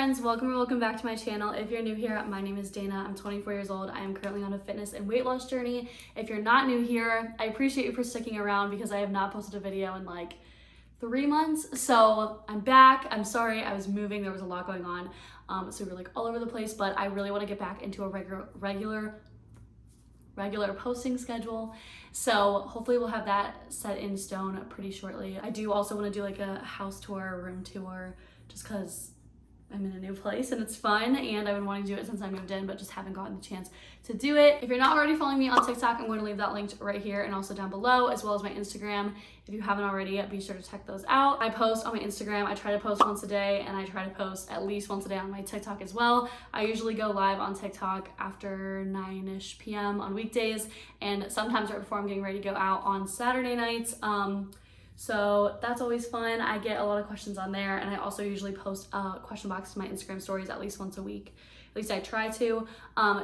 friends, welcome or welcome back to my channel. If you're new here, my name is Dana. I'm 24 years old. I am currently on a fitness and weight loss journey. If you're not new here, I appreciate you for sticking around because I have not posted a video in like 3 months. So I'm back. I'm sorry, I was moving. There was a lot going on. So we were like all over the place, but I really want to get back into a regular posting schedule. So hopefully we'll have that set in stone pretty shortly. I do also want to do like a house tour, room tour, just because I'm in a new place and it's fun, and I've been wanting to do it since I moved in, but just haven't gotten the chance to do it. If you're not already following me on TikTok, I'm going to leave that linked right here and also down below, as well as my Instagram. If you haven't already, be sure to check those out. I post on my Instagram. I try to post once a day, and I try to post at least once a day on my TikTok as well. I usually go live on TikTok after 9-ish p.m. on weekdays, and sometimes right before I'm getting ready to go out on Saturday nights. So that's always fun. I get a lot of questions on there, and I also usually post a question box to my Instagram stories at least once a week. At least I try to,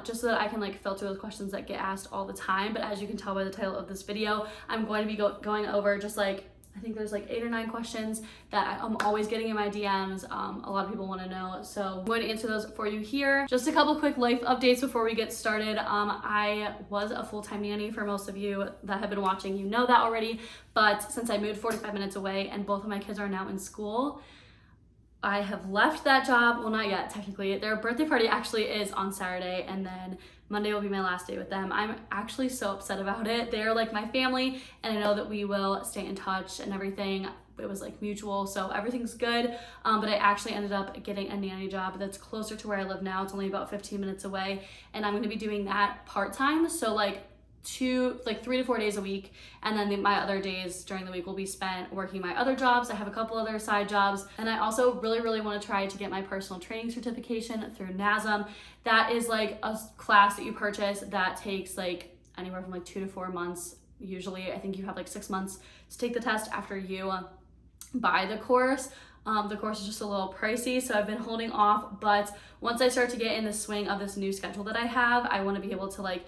just so that I can like filter those questions that get asked all the time. But as you can tell by the title of this video, I'm going to be going over just like, I think there's like 8 or 9 questions that I'm always getting in my DMs. A lot of people want to know, so I'm going to answer those for you here. Just a couple quick life updates before we get started. I was a full-time nanny. For most of you that have been watching, you know that already, but since I moved 45 minutes away and both of my kids are now in school, I have left that job. Well, not yet, technically. Their birthday party actually is on Saturday, and then Monday will be my last day with them. I'm actually so upset about it. They're like my family, and I know that we will stay in touch and everything. It was like mutual, so everything's good. But I actually ended up getting a nanny job that's closer to where I live now. It's only about 15 minutes away, and I'm gonna be doing that part-time. So like 3 to 4 days a week, and then my other days during the week will be spent working my other jobs. I have a couple other side jobs, and I also really want to try to get my personal training certification through NASM. That is like a class that you purchase that takes like anywhere from like 2 to 4 months. Usually I think you have like 6 months to take the test after you buy the course. The course is just a little pricey, so I've been holding off, but once I start to get in the swing of this new schedule that I have, I want to be able to like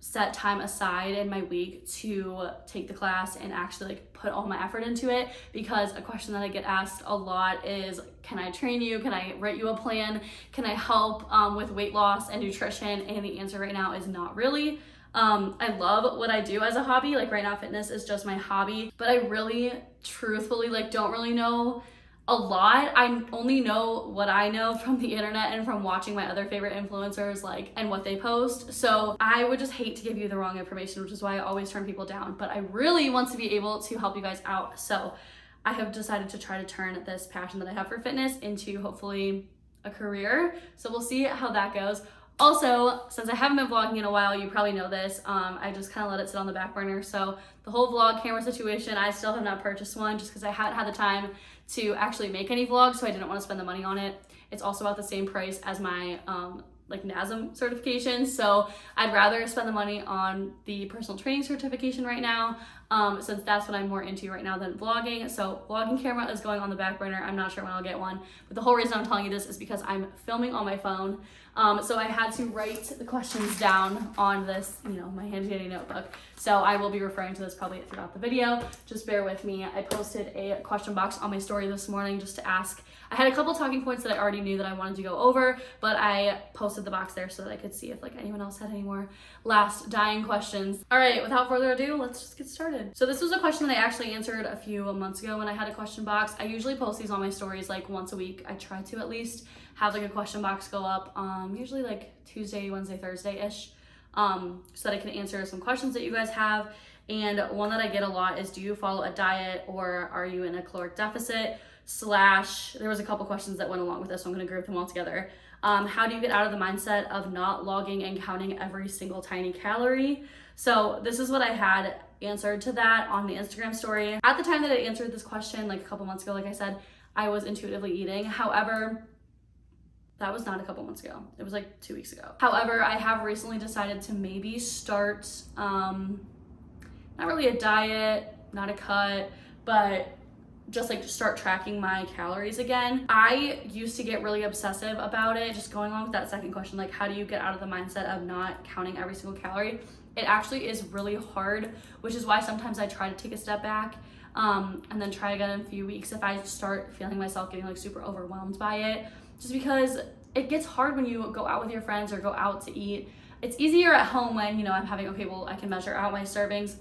set time aside in my week to take the class and actually like put all my effort into it. Because a question that I get asked a lot is, can I train you? Can I write you a plan? Can I help with weight loss and nutrition? And the answer right now is not really. I love what I do as a hobby. Like right now, fitness is just my hobby, but I really truthfully like don't really know a lot. I only know what I know from the internet and from watching my other favorite influencers like and what they post. So I would just hate to give you the wrong information, which is why I always turn people down, but I really want to be able to help you guys out. So I have decided to try to turn this passion that I have for fitness into hopefully a career. So we'll see how that goes. Also, since I haven't been vlogging in a while, you probably know this, I just kind of let it sit on the back burner. So the whole vlog camera situation, I still have not purchased one just because I hadn't had the time to actually make any vlogs, so I didn't want to spend the money on it. It's also about the same price as my like NASM certification, so I'd rather spend the money on the personal training certification right now, since that's what I'm more into right now than vlogging. So vlogging camera is going on the back burner. I'm not sure when I'll get one, but the whole reason I'm telling you this is because I'm filming on my phone. So I had to write the questions down on this, you know, my handy dandy notebook. So I will be referring to this probably throughout the video. Just bear with me. I posted a question box on my story this morning just to ask. I had a couple talking points that I already knew that I wanted to go over, but I posted the box there so that I could see if like anyone else had any more last dying questions. All right, without further ado, let's just get started. So this was a question that I actually answered a few months ago when I had a question box. I usually post these on my stories like once a week. I try to at least have like a question box go up, usually like Tuesday, Wednesday, Thursday-ish, so that I can answer some questions that you guys have. And one that I get a lot is, do you follow a diet or are you in a caloric deficit? There was a couple questions that went along with this, so I'm gonna group them all together. How do you get out of the mindset of not logging and counting every single tiny calorie? So this is what I had answered to that on the Instagram story. At the time that I answered this question, like a couple months ago, like I said, I was intuitively eating. However, that was not a couple months ago. It was like 2 weeks ago. However, I have recently decided to maybe start, not really a diet, not a cut, but just like start tracking my calories again. I used to get really obsessive about it. Just going along with that second question, like how do you get out of the mindset of not counting every single calorie? It actually is really hard, which is why sometimes I try to take a step back and then try again in a few weeks if I start feeling myself getting like super overwhelmed by it. just because it gets hard when you go out with your friends or go out to eat. It's easier at home when, you know, I'm having, okay, well, I can measure out my servings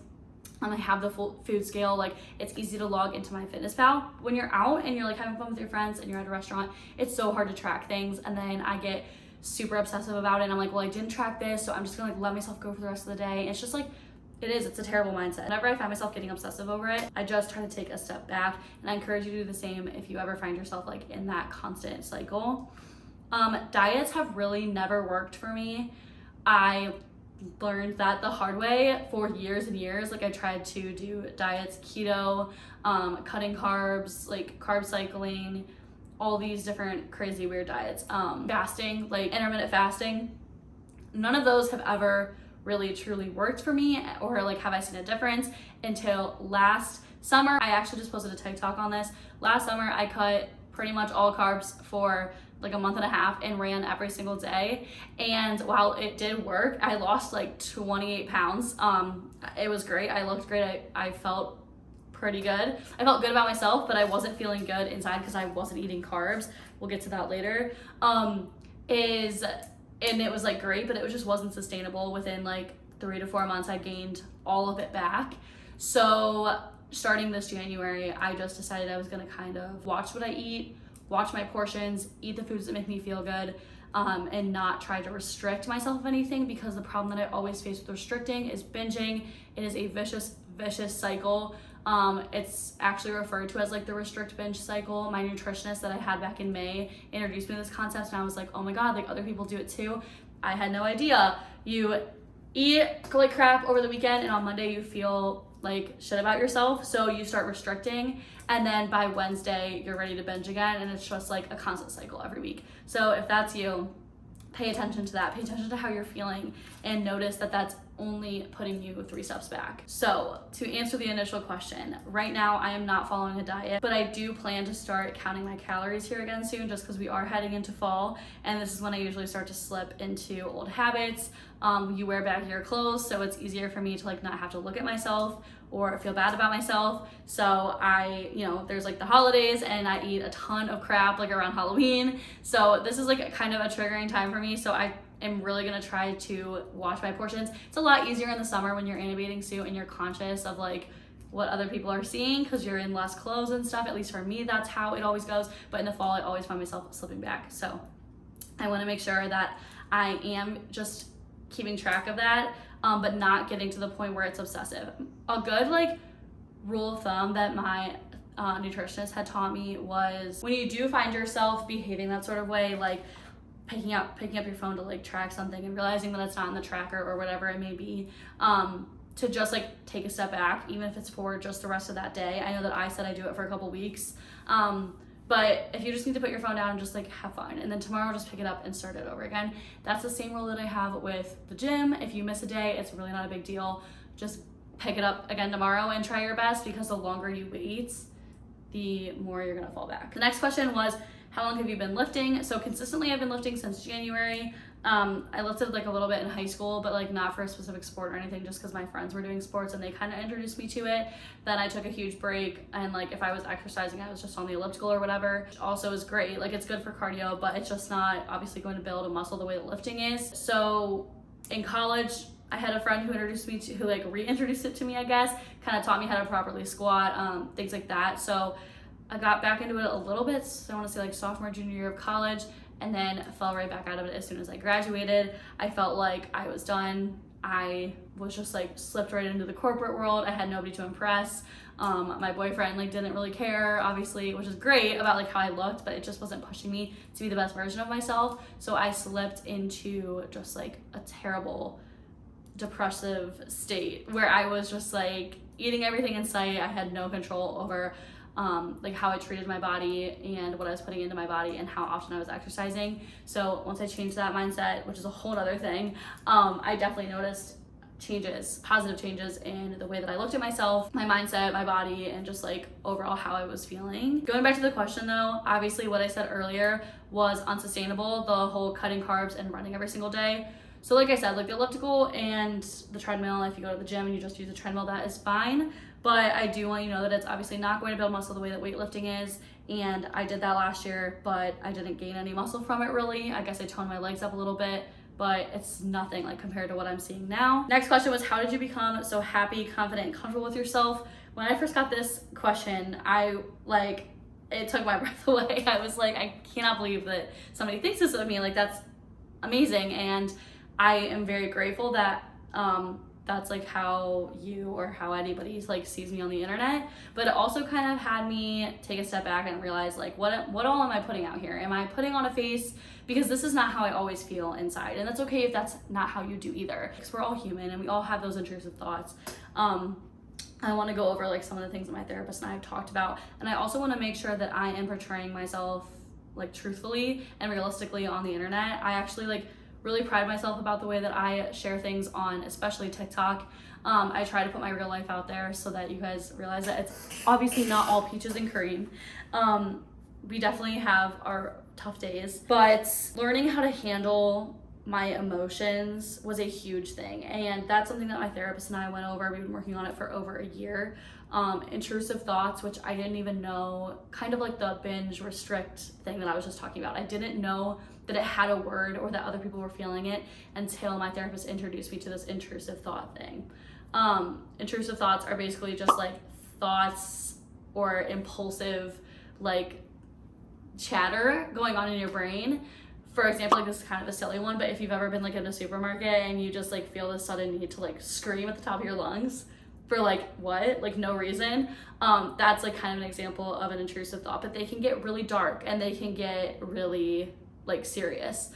and I have the full food scale. Like, it's easy to log into MyFitnessPal. When you're out and you're like having fun with your friends and you're at a restaurant, it's so hard to track things. And then I get super obsessive about it. And I'm like, well, I didn't track this, so I'm just gonna like let myself go for the rest of the day. And it's just like, it's a terrible mindset. Whenever I find myself getting obsessive over it, I just try to take a step back, and I encourage you to do the same if you ever find yourself like in that constant cycle. Diets have really never worked for me. I learned that the hard way for years and years. Like, I tried to do diets, keto, cutting carbs, like carb cycling, all these different crazy weird diets, fasting, like intermittent fasting. None of those have ever really truly worked for me, or like have I seen a difference until last summer. I actually just posted a TikTok on this. Last summer I cut pretty much all carbs for like a month and a half and ran every single day, and while it did work, I lost like 28 pounds. It was great. I looked great. I felt pretty good. I felt good about myself, but I wasn't feeling good inside because I wasn't eating carbs. We'll get to that later. And it was like great, but it just wasn't sustainable. Within like 3 to 4 months, I gained all of it back. So starting this January, I just decided I was gonna kind of watch what I eat, watch my portions, eat the foods that make me feel good, and not try to restrict myself of anything, because the problem that I always face with restricting is binging. It is a vicious cycle. It's actually referred to as like the restrict binge cycle. My nutritionist that I had back in May introduced me to this concept, and I was like, oh my God, like other people do it too. I had no idea. You eat like crap over the weekend, and on Monday you feel like shit about yourself, so you start restricting, and then by Wednesday you're ready to binge again, and it's just like a constant cycle every week. So if that's you, pay attention to that. Pay attention to how you're feeling, and notice that that's only putting you 3 steps back. So to answer the initial question, right now I am not following a diet, but I do plan to start counting my calories here again soon, just because we are heading into fall, and this is when I usually start to slip into old habits. You wear baggier clothes, so it's easier for me to like not have to look at myself or feel bad about myself. So there's like the holidays, and I eat a ton of crap like around Halloween. So this is like kind of a triggering time for me. So I am really gonna try to watch my portions. It's a lot easier in the summer when you're in a bathing suit and you're conscious of like what other people are seeing, because you're in less clothes and stuff. At least for me, that's how it always goes. But in the fall, I always find myself slipping back. So I wanna make sure that I am just keeping track of that, but not getting to the point where it's obsessive. A good like rule of thumb that my nutritionist had taught me was, when you do find yourself behaving that sort of way, like picking up your phone to like track something and realizing that it's not in the tracker or whatever it may be, to just like take a step back, even if it's for just the rest of that day. I know that I said I do it for a couple weeks, but if you just need to put your phone down and just like have fun, and then tomorrow just pick it up and start it over again. That's the same rule that I have with the gym. If you miss a day, it's really not a big deal. Just pick it up again tomorrow and try your best, because the longer you wait, the more you're gonna fall back. The next question was, how long have you been lifting? So consistently I've been lifting since January. I lifted like a little bit in high school, but like not for a specific sport or anything, just because my friends were doing sports and they kind of introduced me to it. Then I took a huge break, and like if I was exercising, I was just on the elliptical or whatever, which also is great. Like, it's good for cardio, but it's just not obviously going to build a muscle the way that lifting is. So in college, I had a friend who reintroduced it to me, I guess, kind of taught me how to properly squat, things like that. So I got back into it a little bit, so I want to say like sophomore, junior year of college, and then fell right back out of it as soon as I graduated. I felt like I was done. I was just like slipped right into the corporate world. I had nobody to impress. My boyfriend like didn't really care, obviously, which is great, about like how I looked, but it just wasn't pushing me to be the best version of myself. So I slipped into just like a terrible depressive state where I was just like eating everything in sight. I had no control over like how I treated my body and what I was putting into my body and how often I was exercising. So once I changed that mindset, which is a whole other thing, I definitely noticed positive changes in the way that I looked at myself, my mindset, my body, and just like overall how I was feeling. Going back to the question though, obviously what I said earlier was unsustainable, the whole cutting carbs and running every single day. So like I said, like the elliptical and the treadmill, if you go to the gym and you just use the treadmill, that is fine. But I do want you to know that it's obviously not going to build muscle the way that weightlifting is. And I did that last year, but I didn't gain any muscle from it really. I guess I toned my legs up a little bit, but it's nothing like compared to what I'm seeing now. Next question was, how did you become so happy, confident, and comfortable with yourself? When I first got this question, it took my breath away. I was like, I cannot believe that somebody thinks this of me. Like, that's amazing. And I am very grateful that that's like how you or how anybody like sees me on the internet. But it also kind of had me take a step back and realize like, what all am I putting out here? Am I putting on a face? Because this is not how I always feel inside. And that's okay if that's not how you do either. Because we're all human and we all have those intrusive thoughts. I want to go over like some of the things that my therapist and I have talked about. And I also want to make sure that I am portraying myself like truthfully and realistically on the internet. I actually like really pride myself about the way that I share things on, especially TikTok. I try to put my real life out there so that you guys realize that it's obviously not all peaches and cream. We definitely have our tough days, but learning how to handle my emotions was a huge thing. And that's something that my therapist and I went over. We've been working on it for over a year. Intrusive thoughts, which I didn't even know, kind of like the binge restrict thing that I was just talking about. I didn't know that it had a word or that other people were feeling it until my therapist introduced me to this intrusive thought thing. Intrusive thoughts are basically just like thoughts or impulsive like chatter going on in your brain. For example, like this is kind of a silly one, but if you've ever been like in a supermarket and you just like feel this sudden need to like scream at the top of your lungs for like what? Like no reason. That's like kind of an example of an intrusive thought, but they can get really dark and they can get really like serious.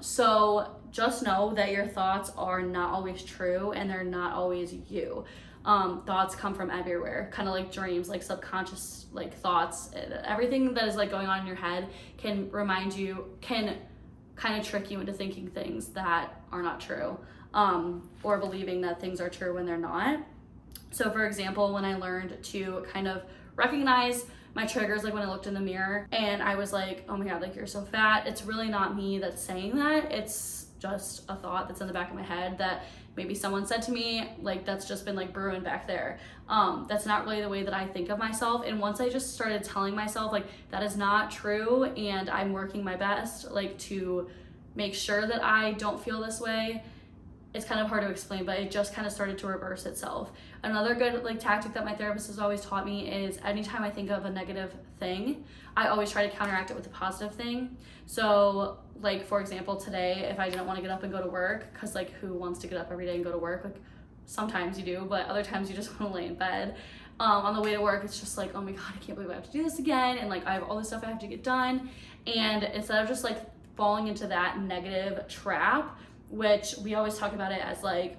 So just know that your thoughts are not always true and they're not always you. Thoughts come from everywhere, kind of like dreams, like subconscious like thoughts. Everything that is like going on in your head can kind of trick you into thinking things that are not true, or believing that things are true when they're not. So for example, when I learned to kind of recognize my triggers, like when I looked in the mirror and I was like, oh my God, like you're so fat. It's really not me that's saying that. It's just a thought that's in the back of my head that maybe someone said to me, like that's just been like brewing back there. That's not really the way that I think of myself. And once I just started telling myself like that is not true and I'm working my best like to make sure that I don't feel this way, it's kind of hard to explain, but it just kind of started to reverse itself. Another good like tactic that my therapist has always taught me is anytime I think of a negative thing, I always try to counteract it with a positive thing. So like for example, today, if I didn't want to get up and go to work, because like who wants to get up every day and go to work? Like sometimes you do, but other times you just want to lay in bed. On the way to work, it's just like, oh my God, I can't believe I have to do this again. And like I have all this stuff I have to get done. And instead of just like falling into that negative trap, which we always talk about it as like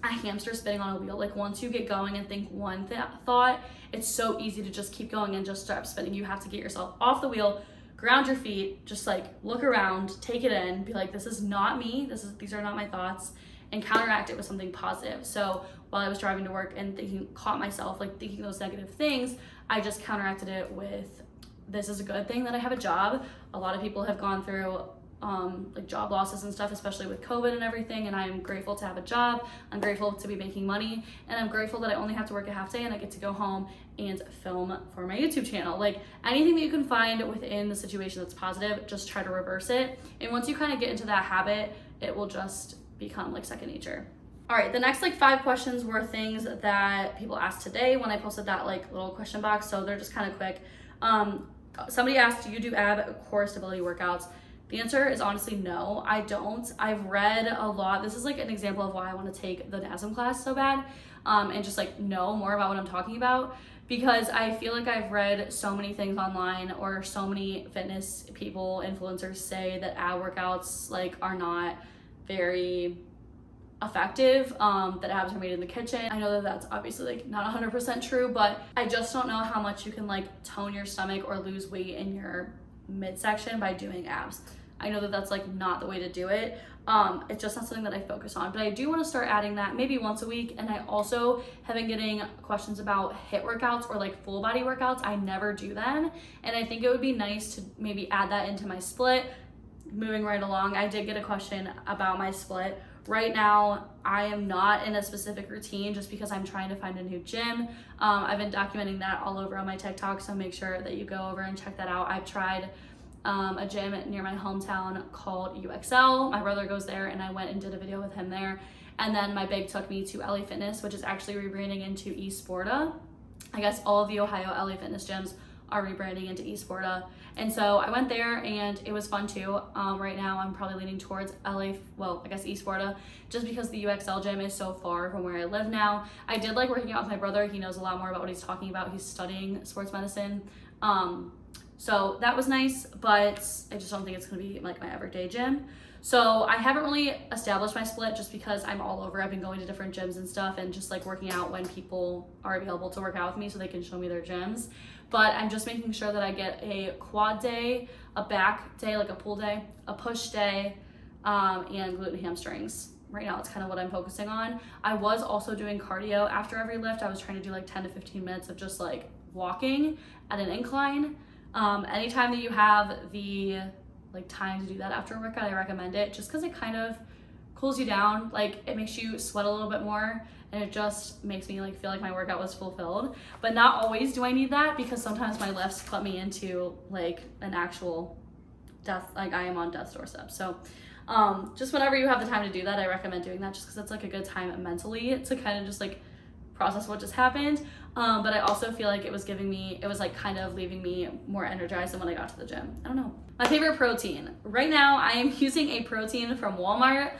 a hamster spinning on a wheel. Like once you get going and think one thought, it's so easy to just keep going and just start spinning. You have to get yourself off the wheel, ground your feet, just like look around, take it in, be like, this is not me. These are not my thoughts, and counteract it with something positive. So while I was driving to work and caught myself like thinking those negative things, I just counteracted it with, this is a good thing that I have a job. A lot of people have gone through like job losses and stuff, especially with COVID and everything, and I'm grateful to have a job. I'm grateful to be making money, and I'm grateful that I only have to work a half day and I get to go home and film for my YouTube channel. Like anything that you can find within the situation that's positive, just try to reverse it. And once you kind of get into that habit, it will just become like second nature. All right, the next like 5 questions were things that people asked today when I posted that like little question box, so they're just kind of quick. Somebody asked, do you do ab core stability workouts? The answer is honestly no, I don't. I've read a lot. This is like an example of why I want to take the NASM class so bad, and just like know more about what I'm talking about, because I feel like I've read so many things online or so many fitness people, influencers say that ab workouts like are not very effective, that abs are made in the kitchen. I know that that's obviously like not 100% true, but I just don't know how much you can like tone your stomach or lose weight in your midsection by doing abs. I know that that's like not the way to do it. It's just not something that I focus on, but I do want to start adding that maybe once a week. And I also have been getting questions about HIIT workouts or like full body workouts. I never do them, and I think it would be nice to maybe add that into my split. moving right along, I did get a question about my split. Right now, I am not in a specific routine just because I'm trying to find a new gym. I've been documenting that all over on my TikTok, so make sure that you go over and check that out. I've tried a gym near my hometown called UXL. My brother goes there, and I went and did a video with him there. And then my big took me to LA Fitness, which is actually rebranding into Esporta. I guess all of the Ohio LA Fitness gyms are rebranding into Esporta. And so I went there and it was fun too. Right now I'm probably leaning towards Esporta, just because the UXL gym is so far from where I live now. I did like working out with my brother. He knows a lot more about what he's talking about. He's studying sports medicine. So that was nice, but I just don't think it's gonna be like my everyday gym. So I haven't really established my split just because I'm all over. I've been going to different gyms and stuff and just like working out when people are available to work out with me so they can show me their gyms. But I'm just making sure that I get a quad day, a back day, like a pull day, a push day, and glute and hamstrings. Right now, it's kind of what I'm focusing on. I was also doing cardio after every lift. I was trying to do like 10 to 15 minutes of just like walking at an incline. Anytime that you have the like time to do that after a workout, I recommend it just because it kind of cools you down. Like it makes you sweat a little bit more and it just makes me like feel like my workout was fulfilled. But not always do I need that because sometimes my lifts put me into like an actual death, like I am on death's doorstep. So just whenever you have the time to do that, I recommend doing that just because it's like a good time mentally to kind of just like process what just happened. But I also feel like it was like kind of leaving me more energized than when I got to the gym. I don't know. My favorite protein. Right now I am using a protein from Walmart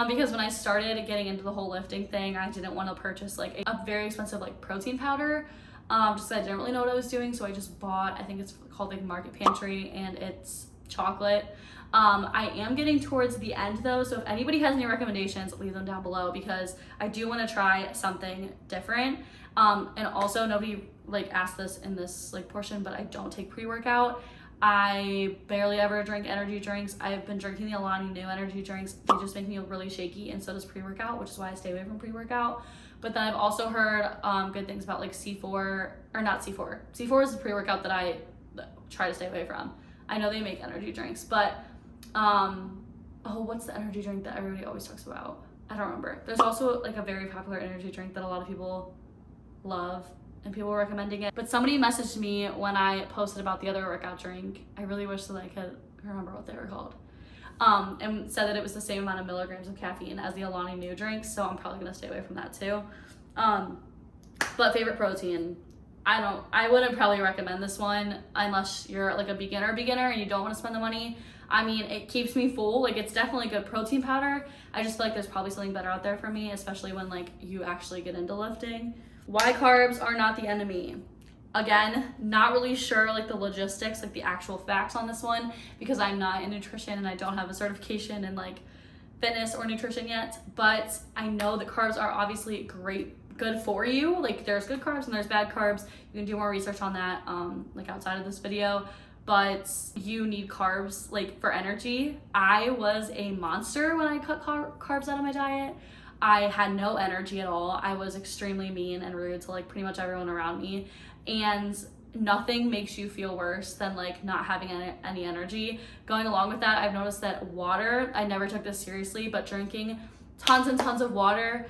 because when I started getting into the whole lifting thing, I didn't want to purchase like a very expensive like protein powder just because I didn't really know what I was doing. So I just bought, I think it's called like Market Pantry and it's chocolate. I am getting towards the end though, so if anybody has any recommendations, leave them down below because I do want to try something different. And also nobody like asked this in this like portion, but I don't take pre-workout. I barely ever drink energy drinks. I've been drinking the ALLL new energy drinks. They just make me really shaky, and so does pre-workout, which is why I stay away from pre-workout. But then I've also heard good things about like C4, or not C4. C4 is the pre-workout that I try to stay away from. I know they make energy drinks, but what's the energy drink that everybody always talks about? I don't remember. There's also like a very popular energy drink that a lot of people love and people were recommending it. But somebody messaged me when I posted about the other workout drink. I really wish that I could remember what they were called. And said that it was the same amount of milligrams of caffeine as the ALLL new drinks, so I'm probably gonna stay away from that too. But favorite protein, I wouldn't probably recommend this one unless you're like a beginner and you don't want to spend the money. I mean, it keeps me full. Like it's definitely a good protein powder. I just feel like there's probably something better out there for me, especially when like you actually get into lifting. Why carbs are not the enemy. Again, not really sure like the logistics, like the actual facts on this one because I'm not in nutrition and I don't have a certification in like fitness or nutrition yet, but I know that carbs are obviously good for you. Like there's good carbs and there's bad carbs. You can do more research on that like outside of this video, but you need carbs like for energy. I was a monster when I cut carbs out of my diet. I had no energy at all. I was extremely mean and rude to like pretty much everyone around me, and nothing makes you feel worse than like not having any energy. Going along with that, I've noticed that water, I never took this seriously, but drinking tons and tons of water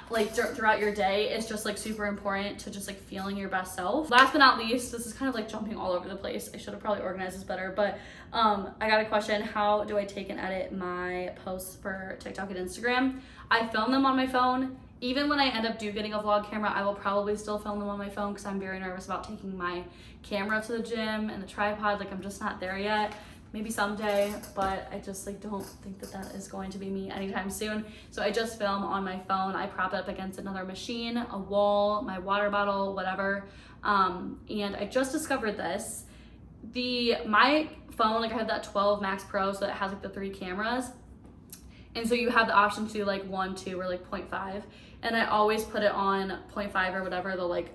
like throughout your day is just like super important to just like feeling your best self. Last but not least, this is kind of like jumping all over the place. I should have probably organized this better, but I got a question. How do I take and edit my posts for TikTok and Instagram? I film them on my phone. Even when I end up getting a vlog camera, I will probably still film them on my phone because I'm very nervous about taking my camera to the gym and the tripod. Like I'm just not there yet. Maybe someday, but I just like don't think that is going to be me anytime soon. So I just film on my phone. I prop it up against another machine, a wall, my water bottle, whatever. And I just discovered this. My phone, like I have that 12 Max Pro, so it has like the 3 cameras. And so you have the option to do like 1, 2, or like 0.5. And I always put it on 0.5 or whatever the like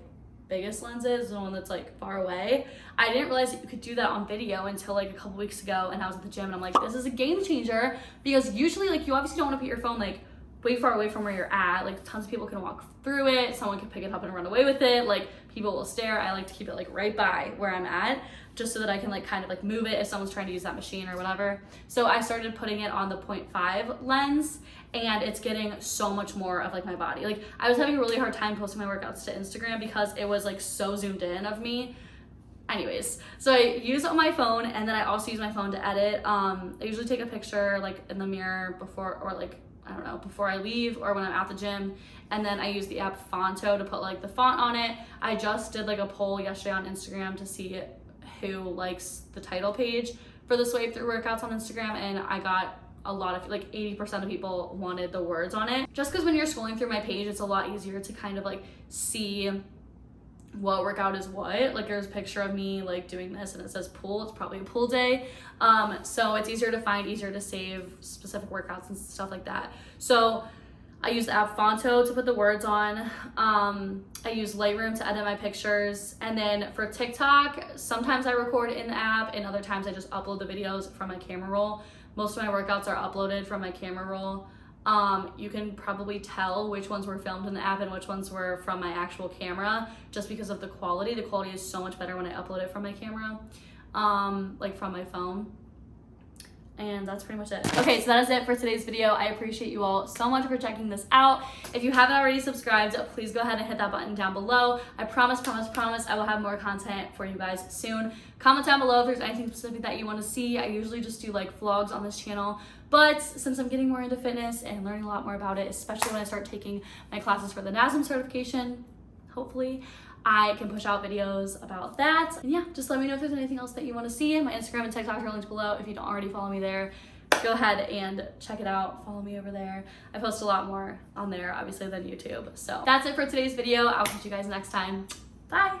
biggest lens is, the one that's like far away. I didn't realize that you could do that on video until like a couple weeks ago, and I was at the gym and I'm like, this is a game changer, because usually like you obviously don't want to put your phone like way far away from where you're at. Like tons of people can walk through it. Someone can pick it up and run away with it. Like people will stare. I like to keep it like right by where I'm at, just so that I can like kind of like move it if someone's trying to use that machine or whatever. So I started putting it on the 0.5 lens, and it's getting so much more of like my body. Like I was having a really hard time posting my workouts to Instagram because it was like so zoomed in of me. Anyways, so I use it on my phone, and then I also use my phone to edit. I usually take a picture like in the mirror before, or like, I don't know, before I leave or when I'm at the gym. And then I use the app Fonto to put like the font on it. I just did like a poll yesterday on Instagram to see who likes the title page for the swipe through workouts on Instagram, and I got a lot of, like 80% of people wanted the words on it. Just because when you're scrolling through my page, it's a lot easier to kind of like see what workout is what. Like there's a picture of me like doing this and it says pool, it's probably a pool day. So it's easier to find, easier to save specific workouts and stuff like that. So I use the app Fonto to put the words on. I use Lightroom to edit my pictures. And then for TikTok, sometimes I record in the app, and other times I just upload the videos from my camera roll. Most of my workouts are uploaded from my camera roll. You can probably tell which ones were filmed in the app and which ones were from my actual camera, just because of the quality. The quality is so much better when I upload it from my camera, like from my phone. And that's pretty much it. Okay, so that is it for today's video. I appreciate you all so much for checking this out. If you haven't already subscribed, please go ahead and hit that button down below. I promise I will have more content for you guys soon. Comment down below if there's anything specific that you want to see. I usually just do like vlogs on this channel, but since I'm getting more into fitness and learning a lot more about it, especially when I start taking my classes for the NASM certification, hopefully I can push out videos about that. And yeah, just let me know if there's anything else that you want to see. My Instagram and TikTok are linked below. If you don't already follow me there, go ahead and check it out. Follow me over there. I post a lot more on there, obviously, than YouTube. So that's it for today's video. I'll catch you guys next time. Bye.